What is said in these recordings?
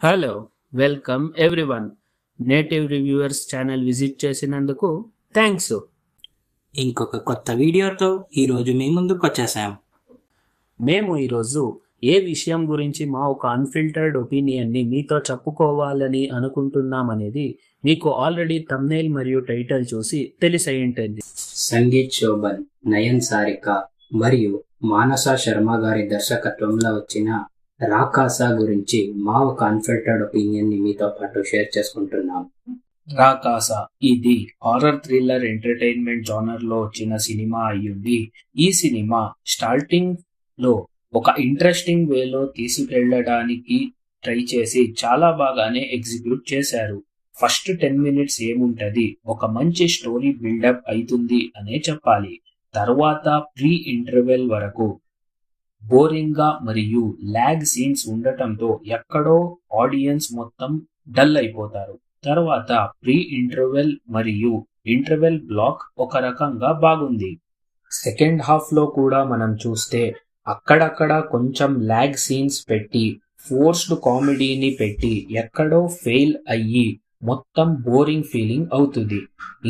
Hello, welcome everyone. Native reviewers channel visit చేసినందుకు thanks. ఇంకొక కొత్త వీడియోతో ఈరోజు మీ ముందుకు వచ్చేసాం. మేము ఈరోజు ఏ విషయం గురించి మా ఒక అన్ఫిల్టర్డ్ ఒపీనియన్ని మీతో చెప్పుకోవాలని అనుకుంటున్నామనేది మీకు ఆల్రెడీ థంబ్నెయిల్ మరియు టైటిల్ చూసి తెలిసై ఉంటుంది. సంగీత్ శోభన్, నయన్ సారిక మరియు మానస శర్మ గారి దర్శకత్వంలో వచ్చిన రాకాసా గురించి మా ఒక అన్ఫిల్టర్డ్ ఒపీనియన్ ని మీతో పాటు షేర్ చేసుకుంటున్నాం. రాకాసా ఇది హారర్ థ్రిల్లర్ ఎంటర్టైన్మెంట్ జానర్ లో వచ్చిన సినిమా అయ్యుంది. ఈ సినిమా స్టార్టింగ్ లో ఒక ఇంట్రెస్టింగ్ వేలో తీసుకెళ్లడానికి ట్రై చేసి చాలా బాగానే ఎగ్జిక్యూట్ చేశారు. ఫస్ట్ 10 minutes ఏముంటది, ఒక మంచి స్టోరీ బిల్డప్ అవుతుంది అనే చెప్పాలి. తర్వాత ప్రీ ఇంటర్వెల్ వరకు బోరింగ్ గా మరియు లాగ్ సీన్స్ ఉండటంతో ఎక్కడో ఆడియన్స్ మొత్తం డల్ అయిపోతారు. తర్వాత ప్రీ ఇంటర్వెల్ మరియు ఇంటర్వెల్ బ్లాక్ ఒక రకంగా బాగుంది. సెకండ్ హాఫ్ లో కూడా మనం చూస్తే అక్కడక్కడ కొంచెం లాగ్ సీన్స్ పెట్టి ఫోర్స్డ్ కామెడీని పెట్టి ఎక్కడో ఫెయిల్ అయ్యి మొత్తం బోరింగ్ ఫీలింగ్ అవుతుంది.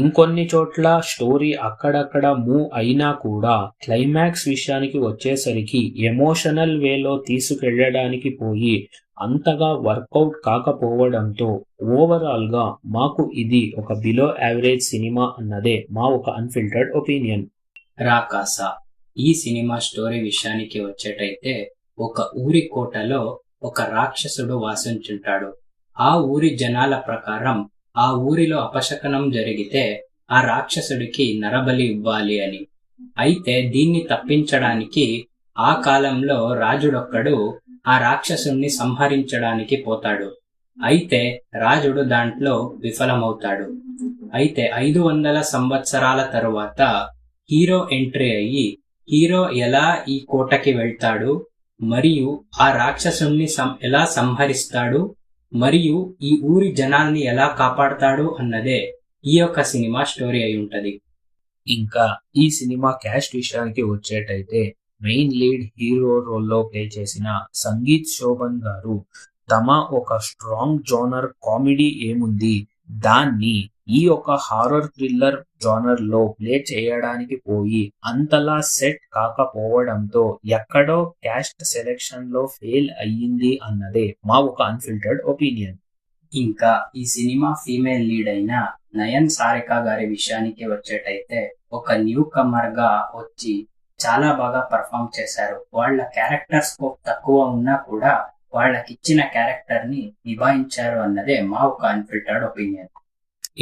ఇంకొన్ని చోట్ల స్టోరీ అక్కడక్కడ మూవ్ అయినా కూడా క్లైమాక్స్ విషయానికి వచ్చేసరికి ఎమోషనల్ వేలో తీసుకెళ్లడానికి పోయి అంతగా వర్కౌట్ కాకపోవడంతో ఓవరాల్ గా మాకు ఇది ఒక బిలో యావరేజ్ సినిమా అన్నదే మా ఒక అన్ఫిల్టర్డ్ ఒపీనియన్. రాకాసా ఈ సినిమా స్టోరీ విషయానికి వచ్చేటైతే, ఒక ఊరి కోటలో ఒక రాక్షసుడు వాసించుంటాడు. ఆ ఊరి జనాల ప్రకారం ఆ ఊరిలో అపశకనం జరిగితే ఆ రాక్షసుడికి నరబలి ఇవ్వాలి అని. అయితే దీన్ని తప్పించడానికి ఆ కాలంలో రాజుడొక్కడు ఆ రాక్షసుణ్ణి సంహరించడానికి పోతాడు. అయితే రాజుడు దాంట్లో విఫలమవుతాడు. అయితే 500 సంవత్సరాల తరువాత హీరో ఎంట్రీ అయ్యి హీరో ఎలా ఈ కోటకి వెళ్తాడు మరియు ఆ రాక్షసుణ్ణి ఎలా సంహరిస్తాడు మరియు ఈ ఊరి జనాల్ని ఎలా కాపాడతాడు అన్నదే ఈ యొక్క సినిమా స్టోరీ అయి ఉంటది. ఇంకా ఈ సినిమా క్యాస్ట్ విషయానికి వచ్చేటైతే మెయిన్ లీడ్ హీరో రోల్లో ప్లే చేసిన సంగీత్ శోభన్ గారు తమ ఒక స్ట్రాంగ్ జోనర్ కామెడీ ఏముంది దాన్ని ఈ ఒక హారర్ థ్రిల్లర్ జోనర్ లో ప్లే చేయడానికి పోయి అంతలా సెట్ కాకపోవడంతో ఎక్కడో క్యాస్ట్ సెలెక్షన్ లో ఫెయిల్ అయ్యింది అన్నదే మా ఒక అన్ఫిల్టర్డ్ ఒపీనియన్. ఇంకా ఈ సినిమా ఫీమేల్ లీడ్ అయిన నయన్ సారిక గారి విషయానికి వచ్చేటైతే, ఒక న్యూ కమర్ గా వచ్చి చాలా బాగా పర్ఫామ్ చేశారు. వాళ్ళ క్యారెక్టర్ స్కోప్ తక్కువ ఉన్నా కూడా వాళ్ళకిచ్చిన క్యారెక్టర్ ని నిభాయించారు అన్నదే మా ఒక అన్ఫిల్టర్డ్ ఒపీనియన్.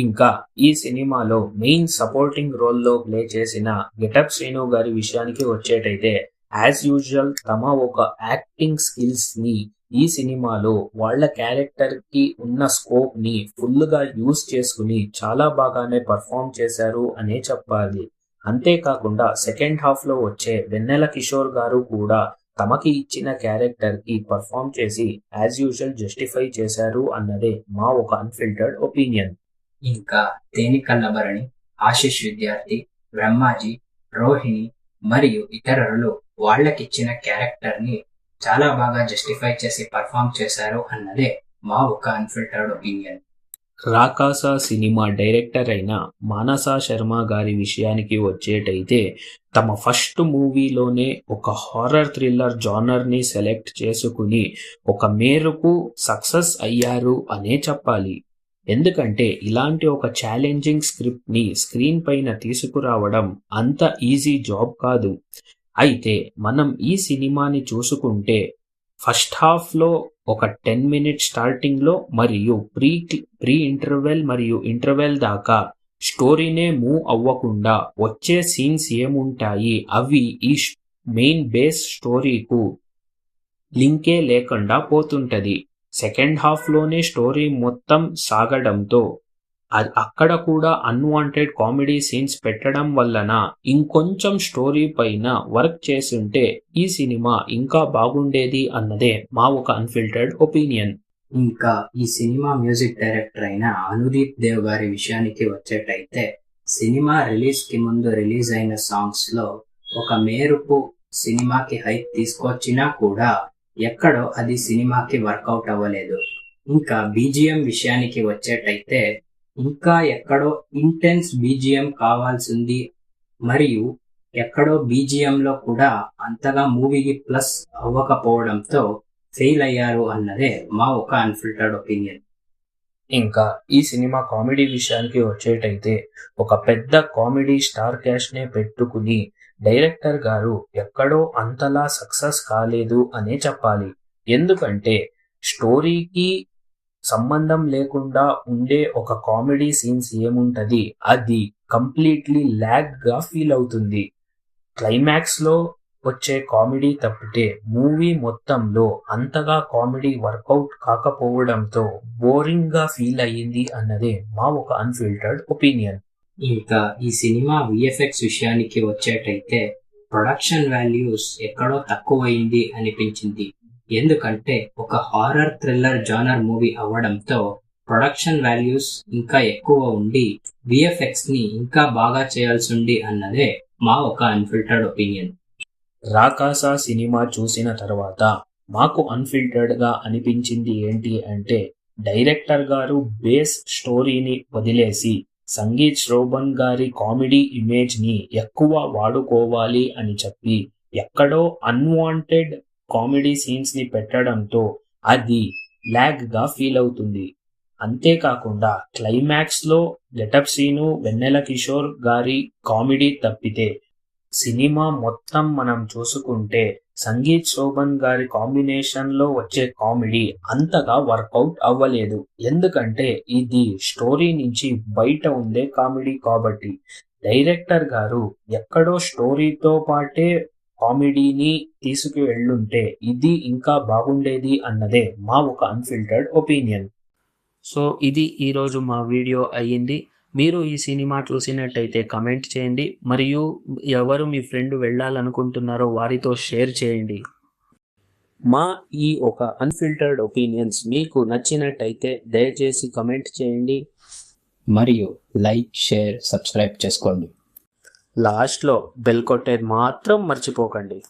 ఇంకా ఈ సినిమాలో మెయిన్ సపోర్టింగ్ రోల్ లో ప్లే చేసిన గెటప్ శ్రీను గారి విషయానికి వచ్చేటైతే, యాజ్ యూజువల్ తమ ఒక యాక్టింగ్ స్కిల్స్ ని ఈ సినిమాలో వాళ్ళ క్యారెక్టర్ కి ఉన్న స్కోప్ ని ఫుల్ గా యూజ్ చేసుకుని చాలా బాగానే పర్ఫామ్ చేశారు అనే చెప్పాలి. అంతేకాకుండా సెకండ్ హాఫ్ లో వచ్చే వెన్నెల కిషోర్ గారు కూడా తమకి ఇచ్చిన క్యారెక్టర్ కి పర్ఫామ్ చేసి యాజ్ యూజువల్ జస్టిఫై చేశారు అన్నదే మా ఒక అన్ఫిల్టర్డ్ ఒపీనియన్. ఇంకా తేనికల్లభరణి, ఆశిష్ విద్యార్థి, బ్రహ్మాజీ, రోహిణి మరియు ఇతరులు వాళ్ళకిచ్చిన క్యారెక్టర్ ని చాలా బాగా జస్టిఫై చేసి పర్ఫామ్ చేశారు అన్నదే మా ఒక అన్ఫిల్టర్డ్ ఒపీనియన్. రాకాసా సినిమా డైరెక్టర్ అయిన మానస శర్మ గారి విషయానికి వచ్చేటైతే, తమ ఫస్ట్ మూవీలోనే ఒక హారర్ థ్రిల్లర్ జానర్ ని సెలెక్ట్ చేసుకుని ఒక మేరకు సక్సెస్ అయ్యారు అనే చెప్పాలి. ఎందుకంటే ఇలాంటి ఒక ఛాలెంజింగ్ స్క్రిప్ట్ ని స్క్రీన్ పైన తీసుకురావడం అంత ఈజీ జాబ్ కాదు. అయితే మనం ఈ సినిమాని చూసుకుంటే ఫస్ట్ హాఫ్ లో ఒక 10 minutes స్టార్టింగ్ లో మరియు ప్రీ ఇంటర్వెల్ మరియు ఇంటర్వెల్ దాకా స్టోరీనే మూవ్ అవ్వకుండా వచ్చే సీన్స్ ఏముంటాయి అవి ఈ మెయిన్ బేస్ స్టోరీకు లింకే లేకుండా పోతుంటది. సెకండ్ హాఫ్ లోనే స్టోరీ మొత్తం సాగడంతో అక్కడ కూడా అన్వాంటెడ్ కామెడీ సీన్స్ పెట్టడం వలన ఇంకొంచెం స్టోరీ పైన వర్క్ చేసుంటే ఈ సినిమా ఇంకా బాగుండేది అన్నదే మా ఒక అన్ఫిల్టర్డ్ ఒపీనియన్. ఇంకా ఈ సినిమా మ్యూజిక్ డైరెక్టర్ అయిన అనుదీప్ దేవ్ గారి విషయానికి వచ్చేటైతే, సినిమా రిలీజ్ కి ముందు రిలీజ్ అయిన సాంగ్స్ లో ఒక మేరకు సినిమాకి హైప్ తీసుకొచ్చినా కూడా ఎక్కడో అది సినిమాకి వర్కౌట్ అవ్వలేదు. ఇంకా బీజిఎం విషయానికి వచ్చేటైతే ఇంకా ఎక్కడో ఇంటెన్స్ బీజిఎం కావాల్సింది, మరియు ఎక్కడో బీజిఎంలో కూడా అంతగా మూవీకి ప్లస్ అవ్వకపోవడంతో ఫెయిల్ అయ్యారు అన్నదే మా ఒక అన్ఫిల్టర్డ్ ఒపీనియన్. ఇంకా ఈ సినిమా కామెడీ విషయానికి వచ్చేటైతే ఒక పెద్ద కామెడీ స్టార్ క్యాస్ట్ నే పెట్టుకుని డైరెక్టర్ గారు ఎక్కడో అంతలా సక్సెస్ కాలేదు అనే చెప్పాలి. ఎందుకంటే స్టోరీకి సంబంధం లేకుండా ఉండే ఒక కామెడీ సీన్స్ ఏముంటది, అది కంప్లీట్లీ ల్యాగ్ గా ఫీల్ అవుతుంది. క్లైమాక్స్ లో వచ్చే కామెడీ తప్పితే మూవీ మొత్తంలో అంతగా కామెడీ వర్కౌట్ కాకపోవడంతో బోరింగ్ గా ఫీల్ అయ్యింది అన్నదే మా ఒక అన్ఫిల్టర్డ్ ఒపీనియన్. ఇంకా ఈ సినిమా విఎఫ్ఎక్స్ విషయానికి వచ్చేటైతే ప్రొడక్షన్ వాల్యూస్ ఎక్కడో తక్కువైంది అనిపించింది. ఎందుకంటే ఒక హారర్ థ్రిల్లర్ జానర్ మూవీ అవ్వడంతో ప్రొడక్షన్ వాల్యూస్ ఇంకా ఎక్కువ ఉండి విఎఫ్ఎక్స్ ని ఇంకా బాగా చేయాల్సింది అన్నదే మా ఒక అన్ఫిల్టర్డ్ ఒపీనియన్. రాకాసా సినిమా చూసిన తర్వాత మాకు అన్ఫిల్టర్డ్ గా అనిపించింది ఏంటి అంటే, డైరెక్టర్ గారు బేస్ స్టోరీని వదిలేసి సంగీత్ శ్రోబన్ గారి కామెడీ ఇమేజ్ ని ఎక్కువ వాడుకోవాలి అని చెప్పి ఎక్కడో అన్వాంటెడ్ కామెడీ సీన్స్ ని పెట్టడంతో అది ల్యాగ్ గా ఫీల్ అవుతుంది. అంతేకాకుండా క్లైమాక్స్ లో గెటప్ సీను వెన్నెల కిషోర్ గారి కామెడీ తప్పితే సినిమా మొత్తం మనం చూసుకుంటే సంగీత్ శోభన్ గారి కాంబినేషన్ లో వచ్చే కామెడీ అంతగా వర్కౌట్ అవ్వలేదు. ఎందుకంటే ఇది స్టోరీ నుంచి బయట ఉండే కామెడీ కాబట్టి డైరెక్టర్ గారు ఎక్కడో స్టోరీతో పాటే కామెడీని తీసుకు వెళ్ళుంటే ఇది ఇంకా బాగుండేది అన్నదే మా ఒక అన్ఫిల్టర్డ్ ఒపీనియన్. సో ఇది ఈరోజు మా వీడియో అయ్యింది. మీరు ఈ సినిమా చూసినట్టయితే కమెంట్ చేయండి, మరియు ఎవరు మీ ఫ్రెండ్ వెళ్ళాలనుకుంటున్నారో వారితో షేర్ చేయండి. మా ఈ ఒక అన్ఫిల్టర్డ్ ఒపీనియన్స్ మీకు నచ్చినట్టయితే దయచేసి కమెంట్ చేయండి, మరియు లైక్, షేర్, సబ్స్క్రైబ్ చేసుకోండి. లాస్ట్లో బెల్ కొట్టేది మాత్రం మర్చిపోకండి.